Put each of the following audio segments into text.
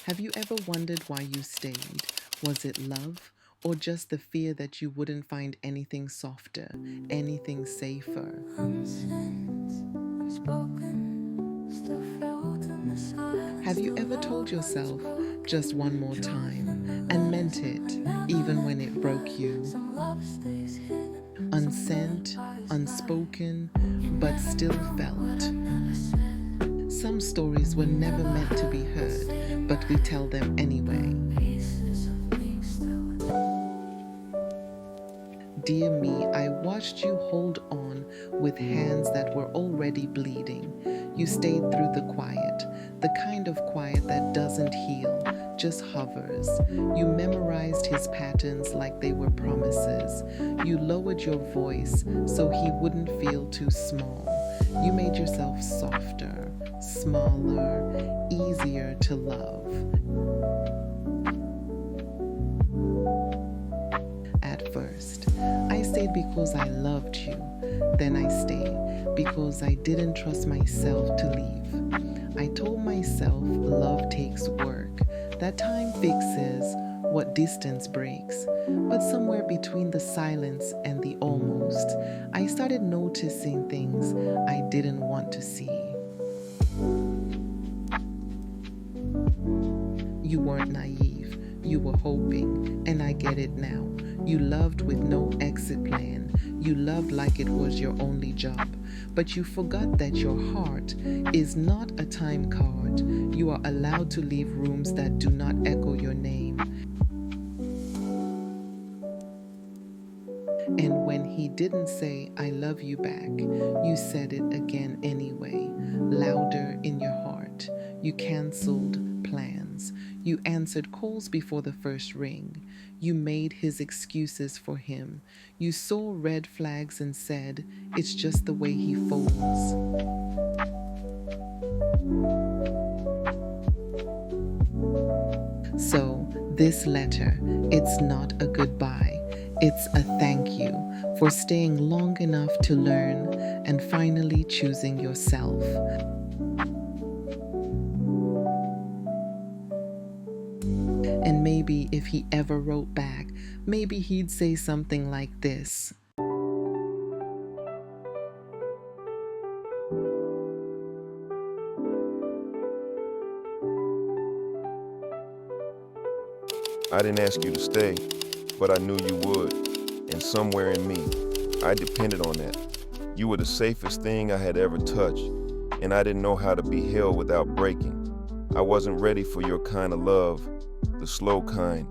Have you ever wondered why you stayed? Was it love, or just the fear that you wouldn't find anything softer, anything safer? Unsent Unspoken, still felt in the silence. Have you ever told yourself just one more time and meant it, even when it broke you? Some love stays hidden, Unsent, unspoken, but still felt. Some stories were never meant to be heard, but we tell them anyway. pieces of me still. Dear me, I watched you hold on with hands that were already bleeding. You stayed through the quiet, the kind of quiet that doesn't heal, just hovers. You memorized his patterns like they were promises. You lowered your voice so he wouldn't feel too small. You made yourself softer, smaller, easier to love. At first, I stayed because I loved you. Then I stayed because I didn't trust myself to leave. I told myself love takes work, that time fixes what distance breaks. But somewhere between the silence and the almost, I started noticing things I didn't want to see. You weren't naive, you were hoping, and I get it now. You loved with no exit plan. You loved like it was your only job. But you forgot that your heart is not a time card. You are allowed to leave rooms that do not echo your name. And when he didn't say, I love you back, you said it again anyway, louder in your heart. You canceled plans. You answered calls before the first ring. You made his excuses for him. You saw red flags and said, it's just the way he folds. So, this letter, it's not a goodbye. It's a thank you for staying long enough to learn and finally choosing yourself. And maybe if he ever wrote back, maybe he'd say something like this. I didn't ask you to stay, but I knew you would. And somewhere in me, I depended on that. You were the safest thing I had ever touched, and I didn't know how to be held without breaking. I wasn't ready for your kind of love, the slow kind,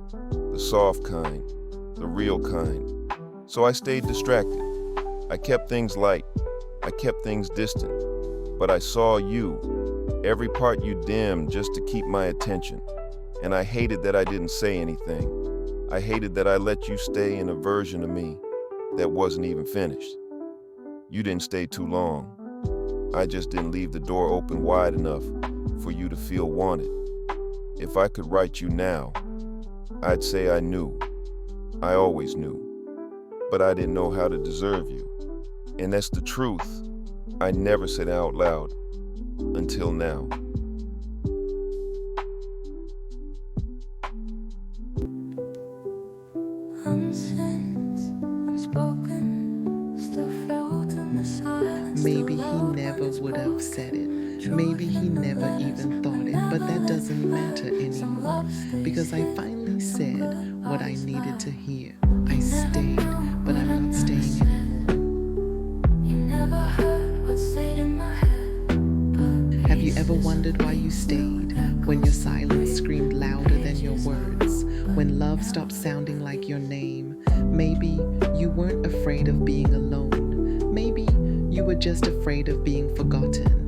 the soft kind, the real kind. So I stayed distracted. I kept things light. I kept things distant. But I saw you, every part you dimmed just to keep my attention. And I hated that I didn't say anything. I hated that I let you stay in a version of me that wasn't even finished. You didn't stay too long. I just didn't leave the door open wide enough for you to feel wanted. If I could write you now, I'd say I knew. I always knew. But I didn't know how to deserve you. And that's the truth. I never said out loud until now. Unsent Unspoken, still felt in the silence. Maybe he never would have said it. Maybe he never even thought it. But that doesn't matter anymore. Because I finally said what I needed to hear. I stayed, but I'm not staying anymore. You never heard what stayed in my head. Have you ever wondered why you stayed? When your silence screamed louder than your words? When love stopped sounding like your name? Maybe you weren't afraid of being alone. Maybe you were just afraid of being forgotten.